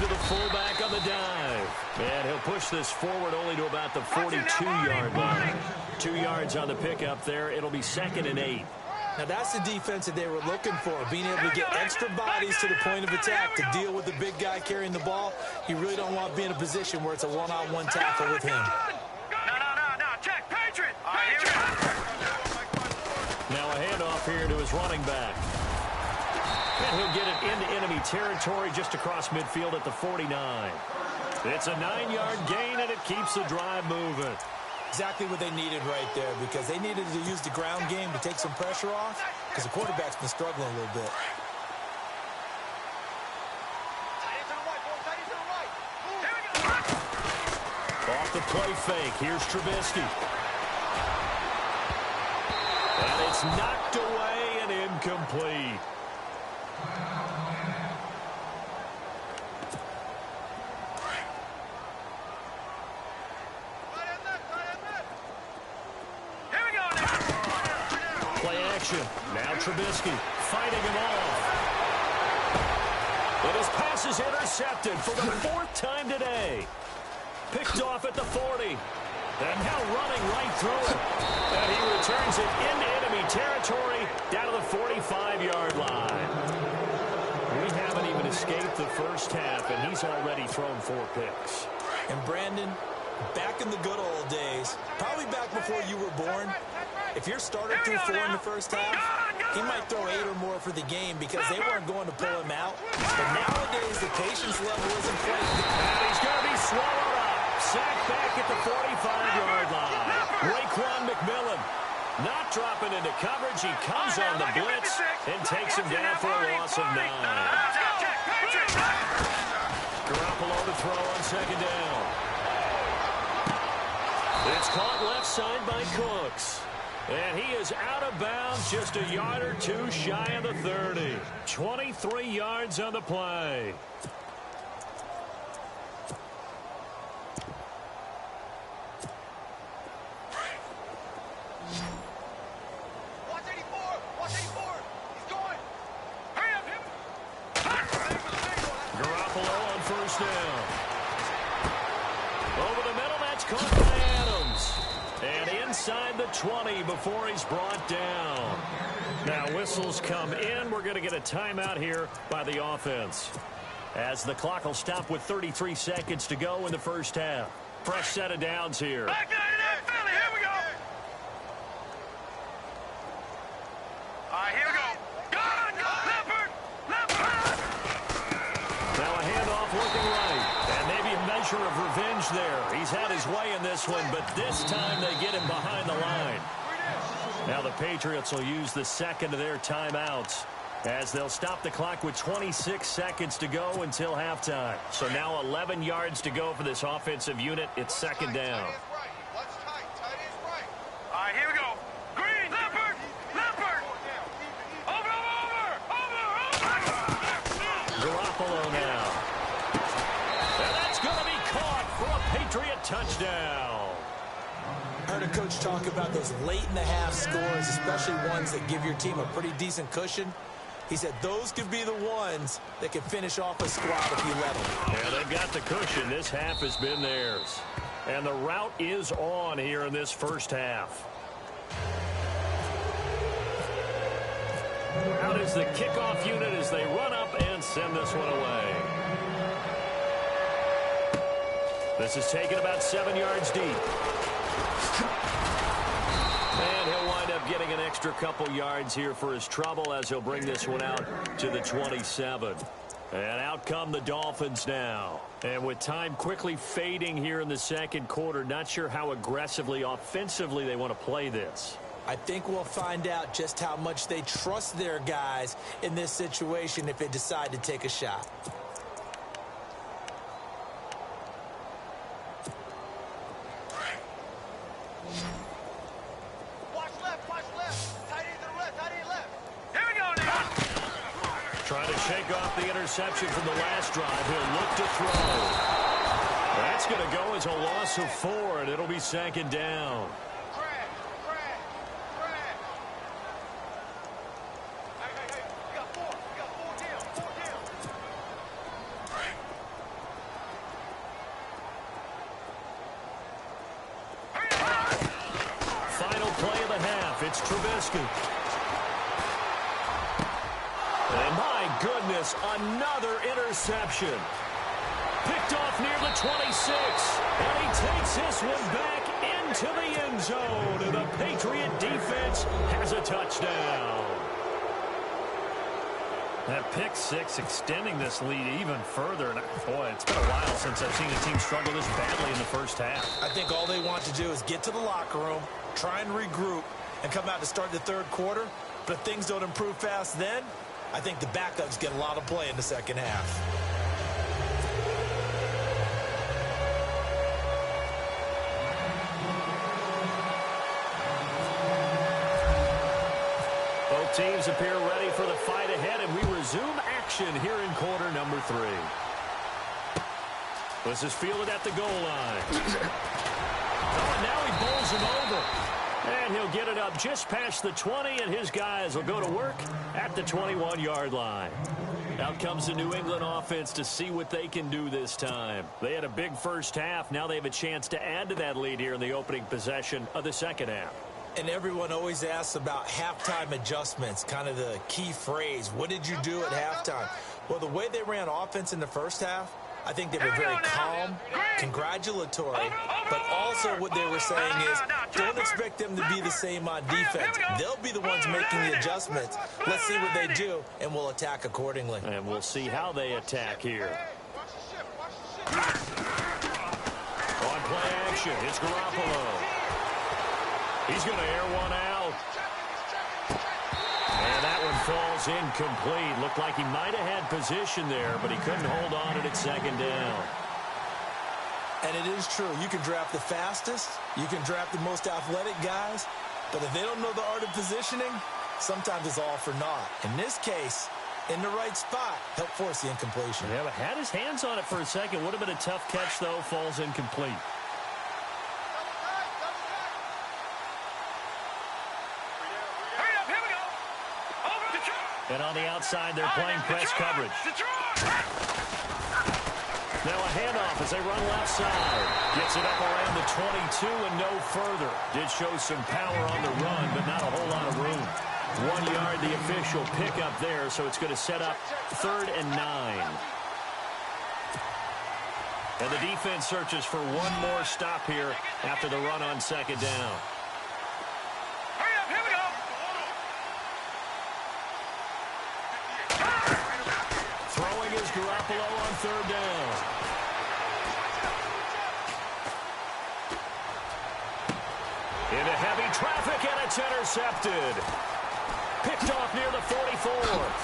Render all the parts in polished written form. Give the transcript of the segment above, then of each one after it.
to the fullback on the dive. And he'll push this forward only to about the 42-yard line. 2 yards on the pickup there. It'll be 2nd and 8. Now, that's the defense that they were looking for, being able to get extra bodies to the point of attack to deal with the big guy carrying the ball. You really don't want to be in a position where it's a one-on-one tackle with him. No. Check. Patriots. Now a handoff here to his running back. And he'll get it into enemy territory just across midfield at the 49. It's a 9-yard gain, and it keeps the drive moving. Exactly what they needed right there, because they needed to use the ground game to take some pressure off, because the quarterback's been struggling a little bit. Off the play fake, here's Trubisky. And it's knocked away and incomplete. Now Trubisky fighting him off. But his pass is intercepted for the 4th time today. Picked off at the 40. And now running right through it. And he returns it into enemy territory down to the 45-yard line. We haven't even escaped the first half, and he's already thrown 4 picks. And Brandon, back in the good old days, probably back before you were born, if your starter threw 4 in the first half, he might throw 8 or more for the game because they weren't going to pull him out. But nowadays, the patience level isn't quite. And he's going to be swallowed up. Sacked back at the 45-yard line. Raekwon McMillan not dropping into coverage. He comes on the blitz and takes him down for a loss of 9. Garoppolo to throw on 2nd down. It's caught left side by Cooks. And he is out of bounds just a yard or 2 shy of the 30. 23 yards on the play. Garoppolo on 1st down. Over the middle, that's caught by Adams. And inside the 20 before he's brought down. Now whistles come in. We're going to get a timeout here by the offense, as the clock will stop with 33 seconds to go in the first half. Fresh set of downs here. Back out of that, Philly. Here we go. All right, here we go. Leopard. Now a handoff looking right. And maybe a measure of revenge there. He's had his way in this one, but this time they get him behind the line. Now the Patriots will use the 2nd of their timeouts, as they'll stop the clock with 26 seconds to go until halftime. So now 11 yards to go for this offensive unit. It's 2nd down. All right, here we go. Green, Leopard. Over. Garoppolo now. And that's going to be caught for a Patriot touchdown. I heard a coach talk about those late-in-the-half scores, especially ones that give your team a pretty decent cushion. He said those could be the ones that can finish off a squad if you let them. Yeah, they've got the cushion. This half has been theirs. And the route is on here in this first half. Out is the kickoff unit as they run up and send this one away. This is taken about 7 yards deep. And he'll wind up getting an extra couple yards here for his trouble, as he'll bring this one out to the 27. And out come the Dolphins now. And with time quickly fading here in the 2nd quarter, not sure how aggressively, offensively they want to play this. I think we'll find out just how much they trust their guys in this situation if they decide to take a shot. Trying to shake off the interception from the last drive. He'll look to throw. That's going to go as a loss of 4, and it'll be 2nd down. it's Trubisky. And my goodness, another interception. Picked off near the 26. And he takes this one back into the end zone. And the Patriot defense has a touchdown. That pick six extending this lead even further. And boy, it's been a while since I've seen a team struggle this badly in the first half. I think all they want to do is get to the locker room, try and regroup, and come out to start the third quarter. But if things don't improve fast then, I think the backups get a lot of play in the second half. Both teams appear ready for the fight ahead, and we resume action here in quarter number 3. This is fielded at the goal line. Oh, and now he bowls him over. And he'll get it up just past the 20, and his guys will go to work at the 21-yard line. Out comes the New England offense to see what they can do this time. They had a big first half. Now they have a chance to add to that lead here in the opening possession of the second half. And everyone always asks about halftime adjustments, kind of the key phrase. What did you do at halftime? Well, the way they ran offense in the first half, I think they were very calm, congratulatory, but also what they were saying is don't expect them to be the same on defense. They'll be the ones making the adjustments. Let's see what they do, and we'll attack accordingly. And we'll see how they attack here. On play action, it's Garoppolo. He's going to air one out. And that one falls incomplete. Looked like he might have had position there, but he couldn't hold on at second down. And it is true. You can draft the fastest. You can draft the most athletic guys. But if they don't know the art of positioning, sometimes it's all for naught. In this case, in the right spot, helped force the incompletion. Yeah, but had his hands on it for a second. Would have been a tough catch, though. Falls incomplete. And on the outside, they're playing press coverage. Now a handoff as they run left side. Gets it up around the 22 and no further. Did show some power on the run, but not a whole lot of room. 1 yard, the official pickup there, so it's going to set up 3rd and 9. And the defense searches for one more stop here after the run on second down. Garoppolo on 3rd down. Into heavy traffic, and it's intercepted. Picked off near the 44th.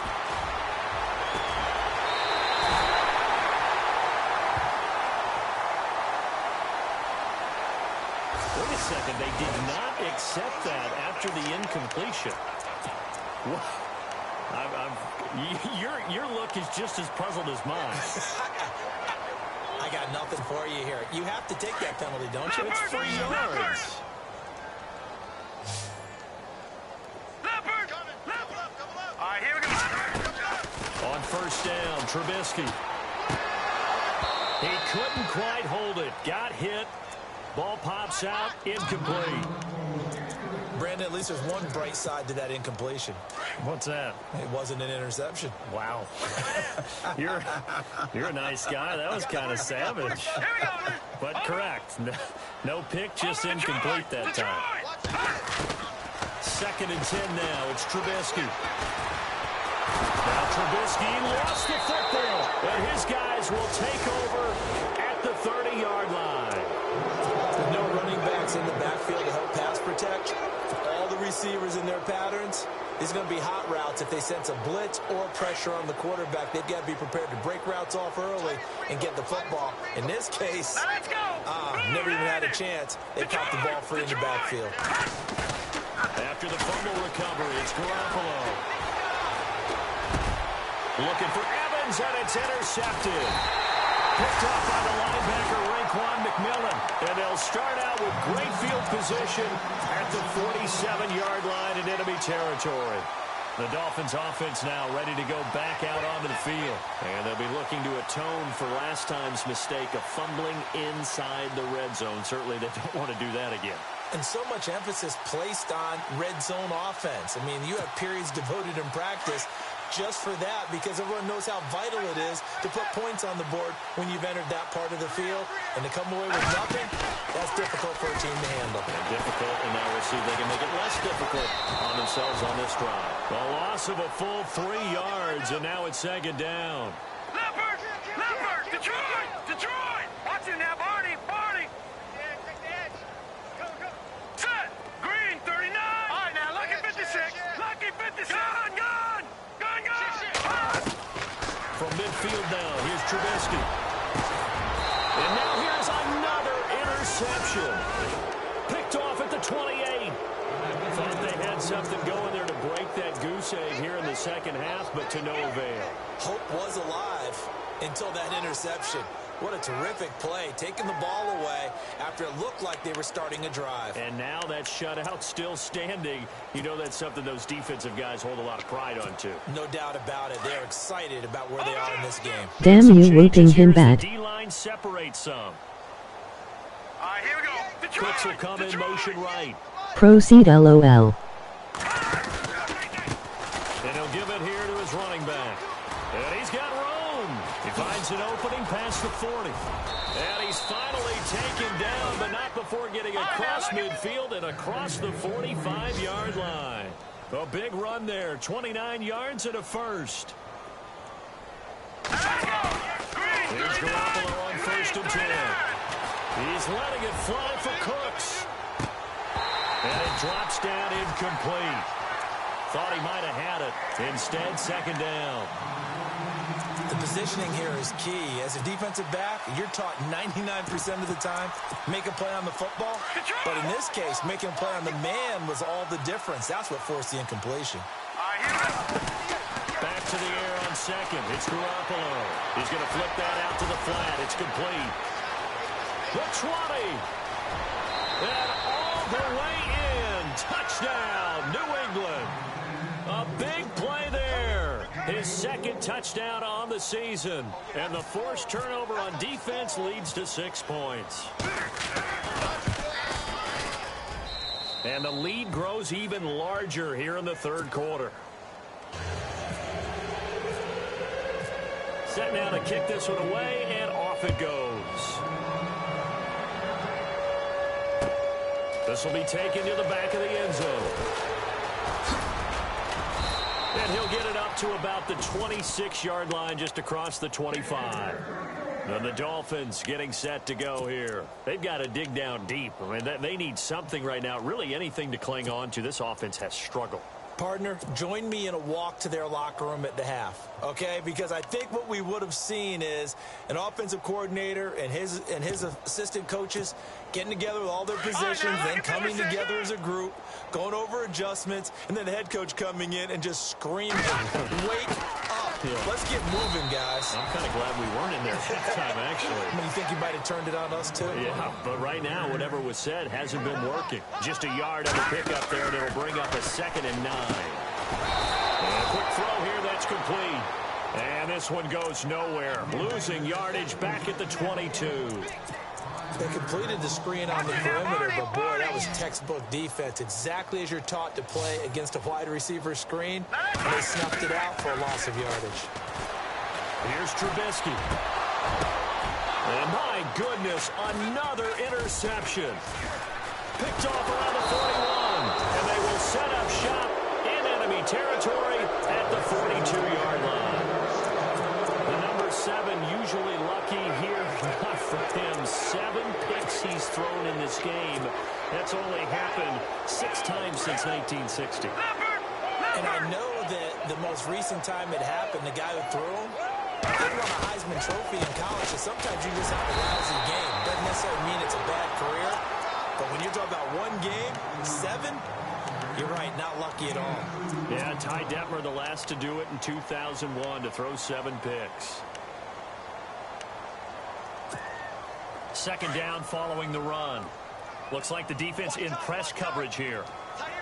Wait a second, they did not accept that after the incompletion. What? Your look is just as puzzled as mine. I got nothing for you here. You have to take that penalty, don't you? It's 3 yards. All right, here we go. On 1st down, Trubisky. He couldn't quite hold it. Got hit. Ball pops out. Incomplete. Brandon, at least there's one bright side to that incompletion. What's that? It wasn't an interception. Wow. You're a nice guy. That was kind of savage. But correct. No pick, just incomplete that time. 2nd and 10 now. It's Trubisky. Now Trubisky lost the football. And his guys will take over at the 30-yard line. With no running backs in the backfield to help pass protect, all the receivers in their patterns, these are going to be hot routes. If they sense a blitz or pressure on the quarterback, they've got to be prepared to break routes off early and get the football. In this case, never even had a chance. They caught the ball free in the backfield. After the fumble recovery, it's Garoppolo. Looking for Evans, and it's intercepted. Picked off by the linebacker, Raekwon McMillan. And they'll start out with great field position at the 47-yard line in enemy territory. The Dolphins offense now ready to go back out onto the field. And they'll be looking to atone for last time's mistake of fumbling inside the red zone. Certainly they don't want to do that again. And so much emphasis placed on red zone offense. I mean, you have periods devoted in practice just for that because everyone knows how vital it is to put points on the board when you've entered that part of the field. And to come away with nothing, that's difficult for a team to handle. And difficult, and now we'll see if they can make it less difficult on themselves on this drive. A loss of a full 3 yards, and now it's second down. Leopard! Leopard! Detroit! Detroit! Watch it now, Barney! Barney! Set! Green, 39! All right, now, Lucky 56! Lucky 56! Gun! Gun! Gun! Gun! From midfield now, here's Trubisky. And now here's another interception. Picked off at the 28. Thought they had something going there to break that goose egg here in the second half, but to no avail. Hope was alive until that interception. What a terrific play, taking the ball away after it looked like they were starting a drive. And now that shutout still standing. You know that's something those defensive guys hold a lot of pride on, too. No doubt about it. They're excited about where they are in this game. Damn you, whooping him bad. D-line separates some. All right, here we go. Detroit! Cooks will come in motion right. Proceed LOL. And he'll give it here to his running back. And he's got room. He finds an opening past the 40. And he's finally taken down, but not before getting across midfield and across the 45-yard line. A big run there, 29 yards and a first. Here's Garoppolo on 1st and 10. He's letting it fly for Cooks. And it drops down incomplete. Thought he might have had it. Instead, second down. The positioning here is key. As a defensive back, you're taught 99% of the time, make a play on the football. But in this case, making a play on the man was all the difference. That's what forced the incompletion. Back to the air on second. It's Garoppolo. He's going to flip that out to the flat. It's complete. The 20. And all the way in. Touchdown, New England. A big play there. His second touchdown on the season. And the forced turnover on defense leads to 6 points. And the lead grows even larger here in the third quarter. Set now to kick this one away, and off it goes. This will be taken to the back of the end zone. And he'll get it up to about the 26-yard line, just across the 25. And the Dolphins getting set to go here. They've got to dig down deep. I mean, they need something right now, really anything to cling on to. This offense has struggled. Partner, join me in a walk to their locker room at the half, okay? Because I think what we would have seen is an offensive coordinator and his assistant coaches getting together with all their positions, then coming together as a group, going over adjustments, and then the head coach coming in and just screaming, wake up. Yeah. Let's get moving, guys. I'm kind of glad we weren't in there that time, actually. You think you might have turned it on us, too? Yeah, but right now, whatever was said hasn't been working. Just a yard of a pickup there, and it'll bring up a 2nd and 9. And a quick throw here, that's complete. And this one goes nowhere. Losing yardage back at the 22. They completed the screen on the perimeter, but boy, that was textbook defense. Exactly as you're taught to play against a wide receiver screen, and they snuffed it out for a loss of yardage. Here's Trubisky. And my goodness, another interception. Picked off around the 41, and they will set up shop in enemy territory at the 42-yard line. The number 7 usually lucky here, not for him. 7 picks he's thrown in this game. That's only happened 6 times since 1960. And I know that the most recent time it happened, the guy who threw him, he won a Heisman Trophy in college, so sometimes you just have a lousy game. Doesn't necessarily mean it's a bad career, but when you're talking about one game, 7, you're right, not lucky at all. Yeah, Ty Detmer, the last to do it in 2001, to throw 7 picks. Second down following the run. Looks like the defense in press coverage here.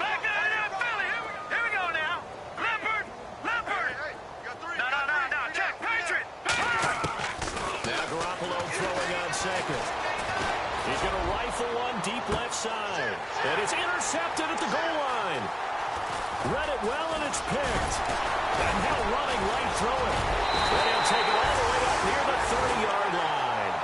Back down, Philly. Here we go now. Leopard. No. Check. Patriot. Now Garoppolo throwing on second. He's going to rifle one deep left side. And it's intercepted at the goal line. Read it well, and it's picked. And now running right through it. And he'll take it all the way up near the 30-yard line.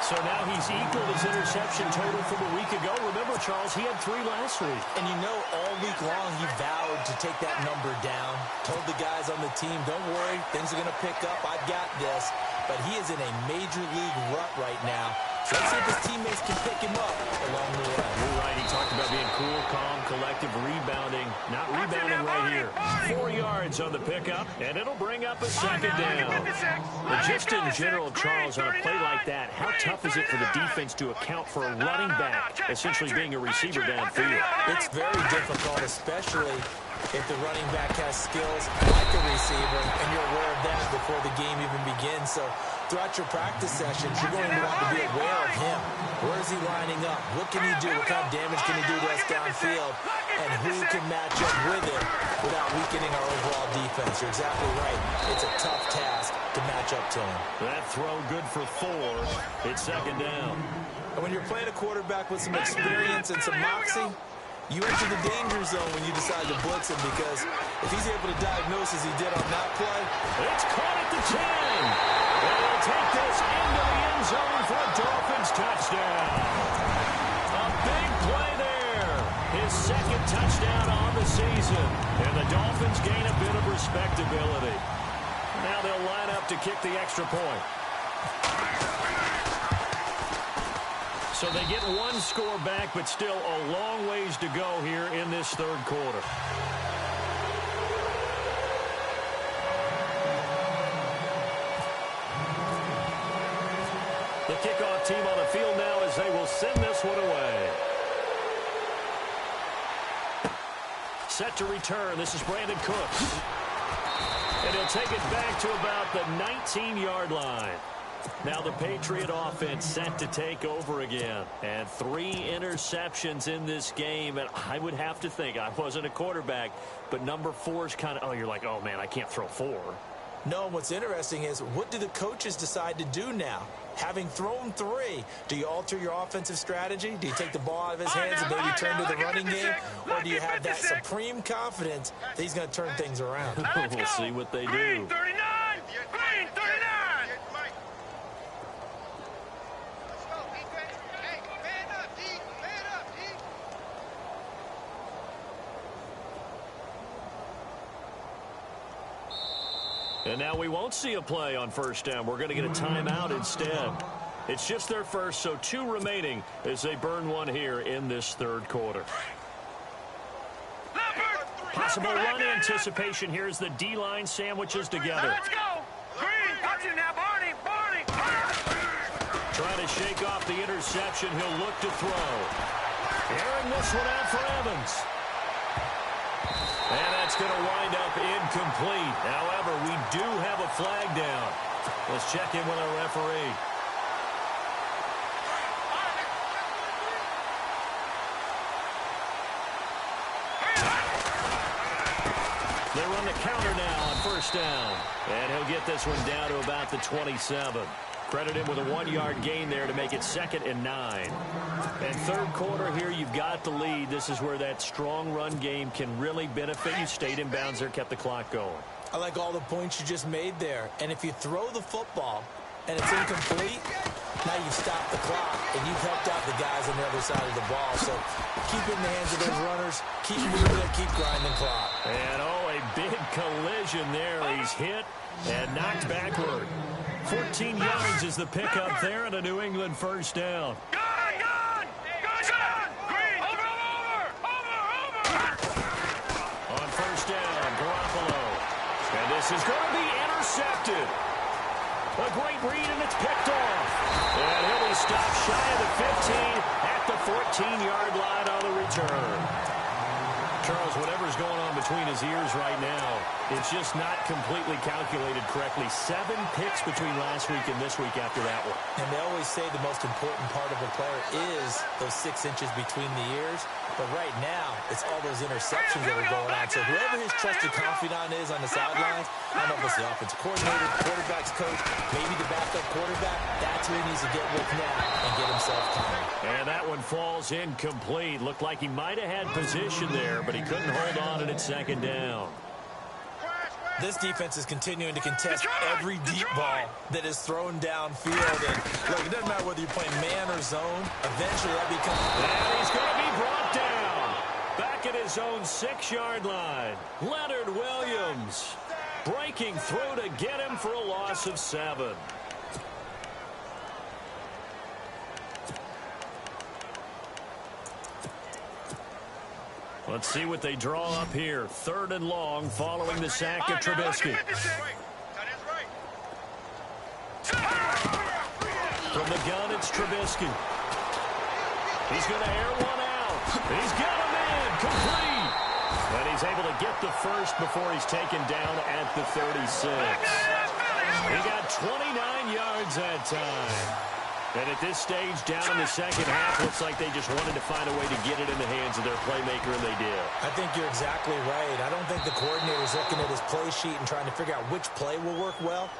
So now he's equaled his interception total from a week ago. Remember, Charles, he had 3 last week. And you know, all week long he vowed to take that number down. Told the guys on the team, don't worry, things are going to pick up. I've got this. But he is in a major league rut right now. So let's see if his teammates can pick him up along the way. You're right. He talked about being cool, calm, collective, rebounding. Not rebounding right here. 4 yards on the pickup, and it'll bring up a second down. But just in general, Charles, on a play like that, how tough is it for the defense to account for a running back essentially being a receiver downfield? It's very difficult, especially if the running back has skills like a receiver, and you're aware of that before the game even begins. So throughout your practice sessions, you're going to want to be aware of him. Where is he lining up? What can he do? What kind of damage can he do to us downfield? And who can match up with it without weakening our overall defense? You're exactly right. It's a tough task to match up to him. That throw good for 4. It's second down. And when you're playing a quarterback with some experience and some moxie, you enter the danger zone when you decide to blitz him, because if he's able to diagnose as he did on that play. It's caught at the 10. And he'll take this into the end zone for a Dolphins touchdown. A big play there. His second touchdown on the season. And the Dolphins gain a bit of respectability. Now they'll line up to kick the extra point. So they get 1 score back, but still a long ways to go here in this third quarter. The kickoff team on the field now as they will send this one away. Set to return. This is Brandon Cooks. And he'll take it back to about the 19-yard line. Now the Patriot offense set to take over again. And 3 interceptions in this game. And I would have to think, I wasn't a quarterback, but number 4 is kind of, you're like, oh, man, I can't throw 4. No, what's interesting is, what do the coaches decide to do now? Having thrown 3, do you alter your offensive strategy? Do you take the ball out of his hands and maybe turn to the running game? Or do you have that supreme confidence that he's going to turn things around? We'll see what they do. Green 39! Green 39! And now we won't see a play on first down. We're going to get a timeout instead. It's just their first, so 2 remaining as they burn 1 here in this third quarter. Possible run anticipation here as the D-line sandwiches together. Let's go! Green, watch it now, Barney! Barney! Trying to shake off the interception. He'll look to throw. Airing this one out for Evans. And that's going to wind up incomplete. However, we do have a flag down. Let's check in with our referee. They run the counter now on first down. And he'll get this one down to about the 27. Credit him with a 1-yard gain there to make it 2nd and 9. And third quarter here, you've got the lead. This is where that strong run game can really benefit you. Stayed in bounds there, kept the clock going. I like all the points you just made there. And if you throw the football and it's incomplete, now you've stopped the clock and you've helped out the guys on the other side of the ball. So keep it in the hands of those runners. Keep moving it, keep grinding the clock. And, a big collision there. He's hit and knocked backward. 14 yards is the pickup there and a New England first down. Gun! Green! Over! On first down, Garoppolo. And this is going to be intercepted. A great read, and it's picked off. And he'll be stopped shy of the 15 at the 14-yard line on the return. Charles, whatever's going on between his ears right now, It's just not completely calculated correctly. 7 picks between last week and this week after that one. And they always say the most important part of a player is those 6 inches between the ears. But right now, it's all those interceptions that are going on. So whoever his trusted confidant is on the sidelines, I don't know if it's the offensive coordinator, quarterback's coach, maybe the backup quarterback, that's who he needs to get with now and get himself coming. And that one falls incomplete. Looked like he might have had position there, but he couldn't hold on, and it's second down. This defense is continuing to contest every deep ball that is thrown downfield. And look, it doesn't matter whether you're playing man or zone. Eventually, that becomes... And he's going to be brought down. Back at his own 6-yard line. Leonard Williams breaking through to get him for a loss of 7. Let's see what they draw up here. 3rd and long following the sack of Trubisky. From the gun, it's Trubisky. He's going to air one out. He's got him in. Complete. And he's able to get the first before he's taken down at the 36. He got 29 yards that time. And at this stage, down in the second half, looks like they just wanted to find a way to get it in the hands of their playmaker, and they did. I think you're exactly right. I don't think the coordinator's looking at his play sheet and trying to figure out which play will work well.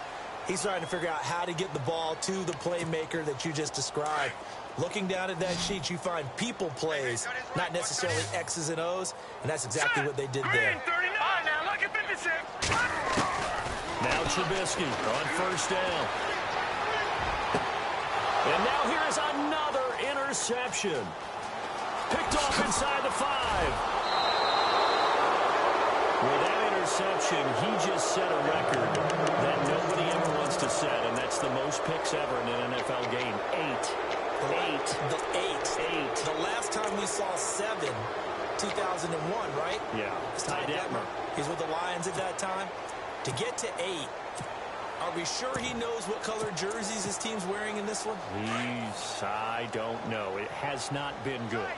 He's trying to figure out how to get the ball to the playmaker that you just described. Looking down at that sheet, you find people plays, not necessarily X's and O's, and that's exactly what they did there. Now Trubisky on 1st down. And now here's another interception. Picked off inside the 5. With that interception, he just set a record that nobody ever wants to set, and that's the most picks ever in an NFL game. 8. The last time we saw 7, 2001, right? Yeah. Ty Detmer. He's with the Lions at that time. To get to 8, are we sure he knows what color jerseys his team's wearing in this one? I don't know. It has not been good.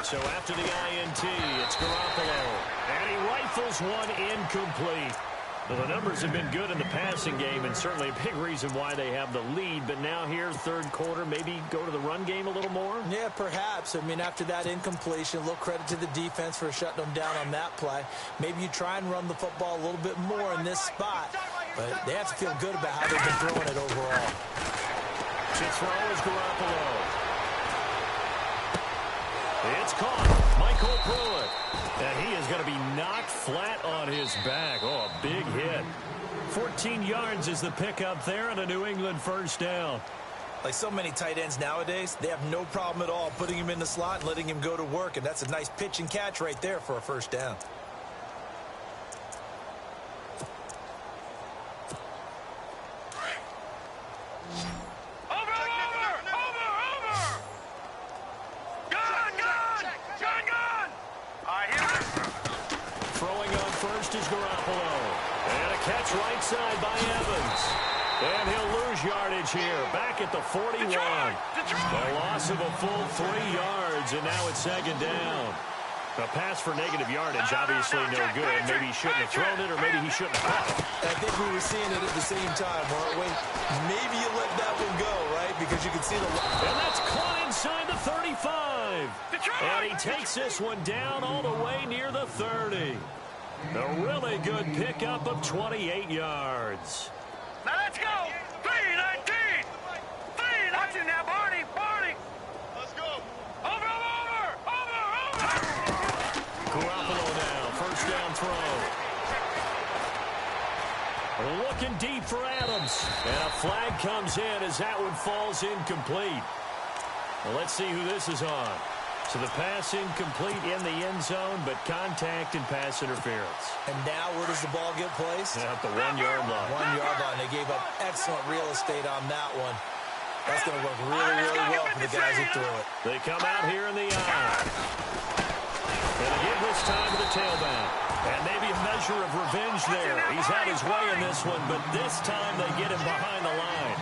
So after the INT, it's Garoppolo. And he rifles one incomplete. Well, the numbers have been good in the passing game, and certainly a big reason why they have the lead. But now here, 3rd quarter, maybe go to the run game a little more? Yeah, perhaps. I mean, after that incompletion, a little credit to the defense for shutting them down on that play. Maybe you try and run the football a little bit more in this spot. But they have to feel good about how they've been throwing it overall. To throw is Garoppolo. It's caught. Michael Pruitt. And he is going to be knocked flat on his back. Oh, a big hit. 14 yards is the pickup there on a New England 1st down. Like so many tight ends nowadays, they have no problem at all putting him in the slot and letting him go to work. And that's a nice pitch and catch right there for a 1st down. Right side by Evans. And he'll lose yardage here. Back at the 41. A loss of a full 3 yards, and now it's 2nd down. A pass for negative yardage, obviously no good. Maybe he shouldn't have thrown it, or maybe he shouldn't have caught it. I think we were seeing it at the same time, weren't we? Maybe you let that one go, right? Because you can see the... And that's caught inside the 35. And he takes this one down all the way near the 30. A really good pickup of 28 yards. Now let's go. 3-19. Watch it now, Barney. Let's go. Over. Garoppolo now, 1st down throw. Looking deep for Adams. And a flag comes in as that one falls incomplete. Well, let's see who this is on. So the pass incomplete in the end zone, but contact and pass interference. And now where does the ball get placed? At the 1-yard line. 1-yard line. They gave up excellent real estate on that one. That's going to work really, really well for the guys who threw it. They come out here in the eye. And again this time to the tailback. And maybe a measure of revenge there. He's had his way in this one, but this time they get him behind the line.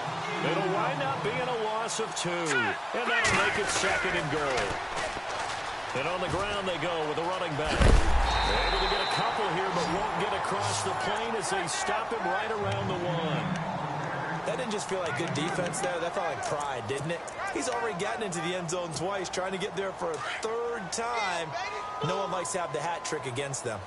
It'll wind up being a loss of 2. And that'll make it 2nd and goal. And on the ground they go with a running back. They're able to get a couple here, but won't get across the plane as they stop him right around the 1. That didn't just feel like good defense there. That felt like pride, didn't it? He's already gotten into the end zone twice, trying to get there for a third time. No one likes to have the hat trick against them.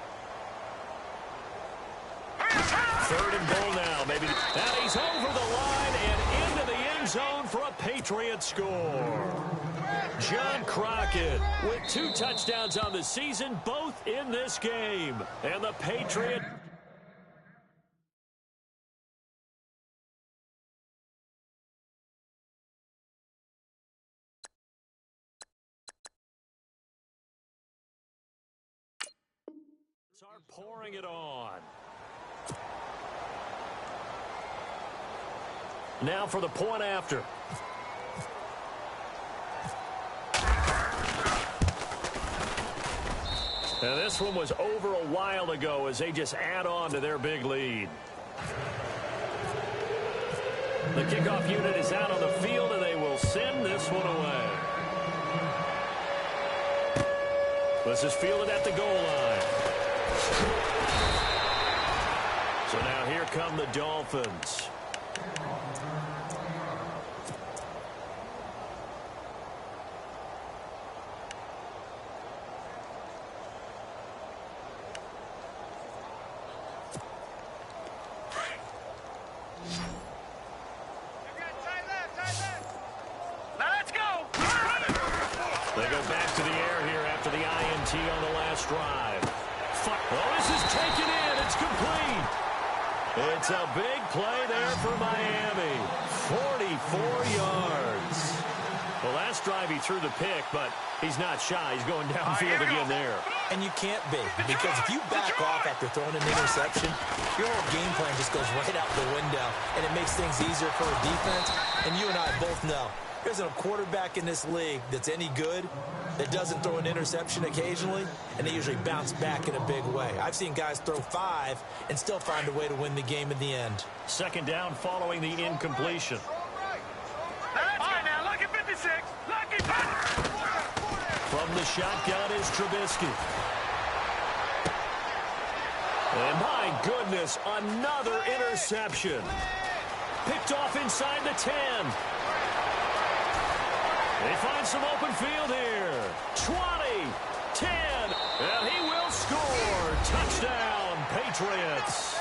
Third and goal now, maybe. And he's over the line and into the end zone for a Patriots score. John Crockett with 2 touchdowns on the season, both in this game. And the Patriots are pouring it on. Now for the point after. Now this one was over a while ago as they just add on to their big lead. The kickoff unit is out on the field and they will send this one away. This is fielded at the goal line. So now here come the Dolphins. They go back to the air here after the INT on the last drive. Oh, this is taken in. It's complete. It's a big play there for Miami. 44 yards. The last drive he threw the pick, but he's not shy. He's going downfield again there. And you can't be, because if you back off after throwing an interception, your whole game plan just goes right out the window, and it makes things easier for a defense. And you and I both know, there's a quarterback in this league that's any good that doesn't throw an interception occasionally, and they usually bounce back in a big way. I've seen guys throw 5 and still find a way to win the game in the end. Second down following the incompletion. From the shotgun is Trubisky. And my goodness, another interception. Picked off inside the 10. They find some open field here. 20, 10, and he will score. Touchdown, Patriots.